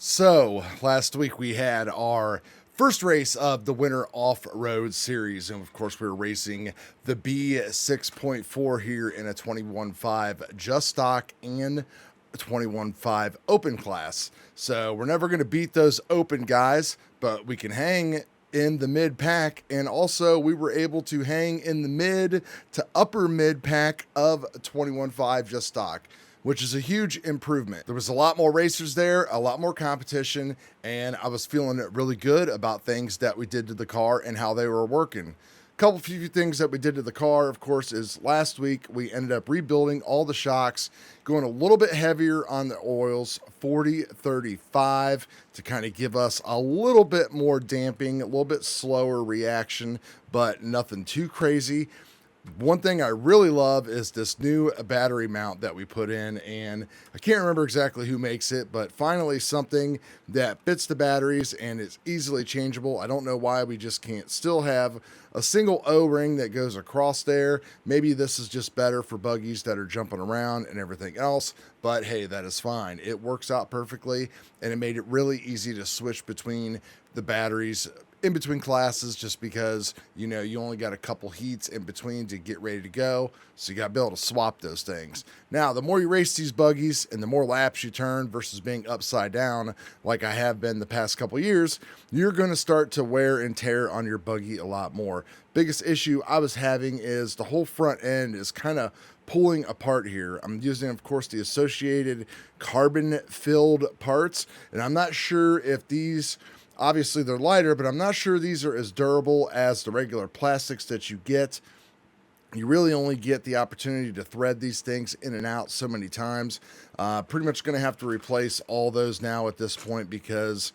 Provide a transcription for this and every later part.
So, last week we had our first race of the Winter Off-Road Series, and of course we were racing the B6.4 here in a 21.5 just stock and 21.5 open class. So we're never going to beat those open guys, but we can hang in the mid pack, and also we were able to hang in the mid to upper mid pack of 21.5 just stock, which is a huge improvement. There was a lot more racers there, a lot more competition, and I was feeling really good about things that we did to the car and how they were working. Few things that we did to the car, of course, is last week we ended up rebuilding all the shocks, going a little bit heavier on the oils, 40-35, to kind of give us a little bit more damping, a little bit slower reaction, but nothing too crazy. One thing I really love is this new battery mount that we put in, and I can't remember exactly who makes it, but finally something that fits the batteries and is easily changeable. I don't know why we just can't still have a single O-ring that goes across there. Maybe this is just better for buggies that are jumping around and everything else, but hey, that is fine. It works out perfectly, and it made it really easy to switch between the batteries in between classes, just because you only got a couple heats in between to get ready to go, so you got to be able to swap those things. Now, the more you race these buggies and the more laps you turn versus being upside down like I have been the past couple years, you're going to start to wear and tear on your buggy a lot more. Biggest issue I was having is the whole front end is kind of pulling apart here. I'm using, of course, the associated carbon filled parts, and I'm not sure if these, obviously they're lighter, but I'm not sure these are as durable as the regular plastics that you get. You really only get the opportunity to thread these things in and out so many times. Pretty much going to have to replace all those now at this point, because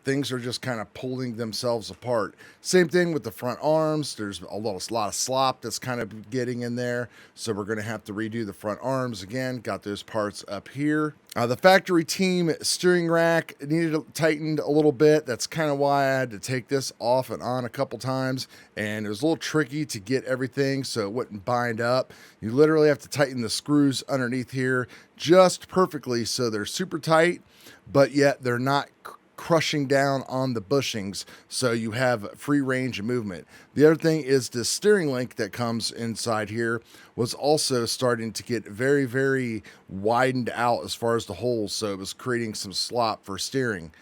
things are just kind of pulling themselves apart. Same thing with the front arms. There's a lot of slop that's kind of getting in there, so we're going to have to redo the front arms again. Got those parts up here. The factory team steering rack needed tightened a little bit. That's kind of why I had to take this off and on a couple times, and it was a little tricky to get everything so it wouldn't bind up. You literally have to tighten the screws underneath here just perfectly so they're super tight, but yet they're not crushing down on the bushings, so you have free range of movement. The other thing is the steering link that comes inside here was also starting to get very, very widened out as far as the holes, so it was creating some slop for steering.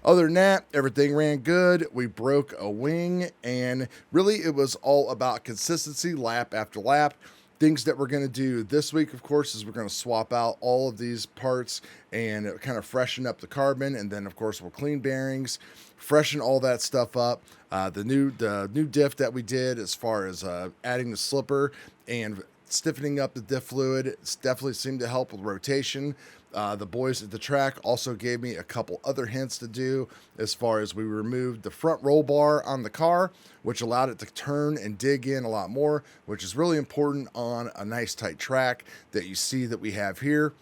Other than that, everything ran good. We broke a wing, and really it was all about consistency, lap after lap. Things that we're going to do this week, of course, is we're going to swap out all of these parts and kind of freshen up the carbon, and then of course we'll clean bearings, freshen all that stuff up. The new diff that we did as far as adding the slipper and stiffening up the diff fluid, it's definitely seemed to help with rotation. The boys at the track also gave me a couple other hints to do, as far as we removed the front roll bar on the car, which allowed it to turn and dig in a lot more, which is really important on a nice tight track that you see that we have here.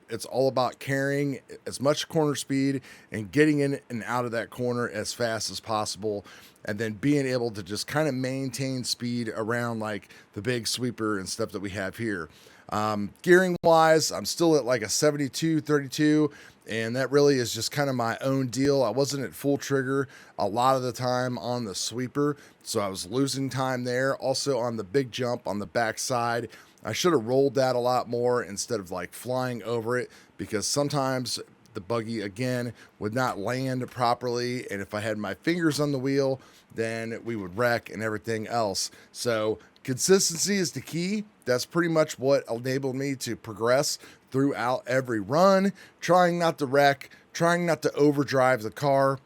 It's all about carrying as much corner speed and getting in and out of that corner as fast as possible, and then being able to just kind of maintain speed around like the big sweeper and stuff that we have here. Gearing wise, I'm still at like a 72-32, and that really is just kind of my own deal. I wasn't at full trigger a lot of the time on the sweeper, so I was losing time there. Also on the big jump on the back side, I should have rolled that a lot more instead of like flying over it, because sometimes the buggy again would not land properly, and if I had my fingers on the wheel, then we would wreck and everything else. So consistency is the key. That's pretty much what enabled me to progress throughout every run, trying not to wreck, trying not to overdrive the car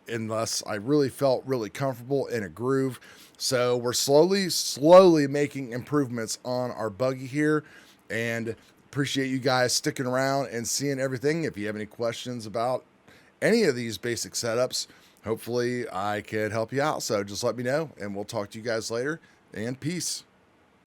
unless I really felt really comfortable in a groove. So we're slowly making improvements on our buggy here, and appreciate you guys sticking around and seeing everything. If you have any questions about any of these basic setups, hopefully I can help you out. So just let me know, and we'll talk to you guys later, and peace.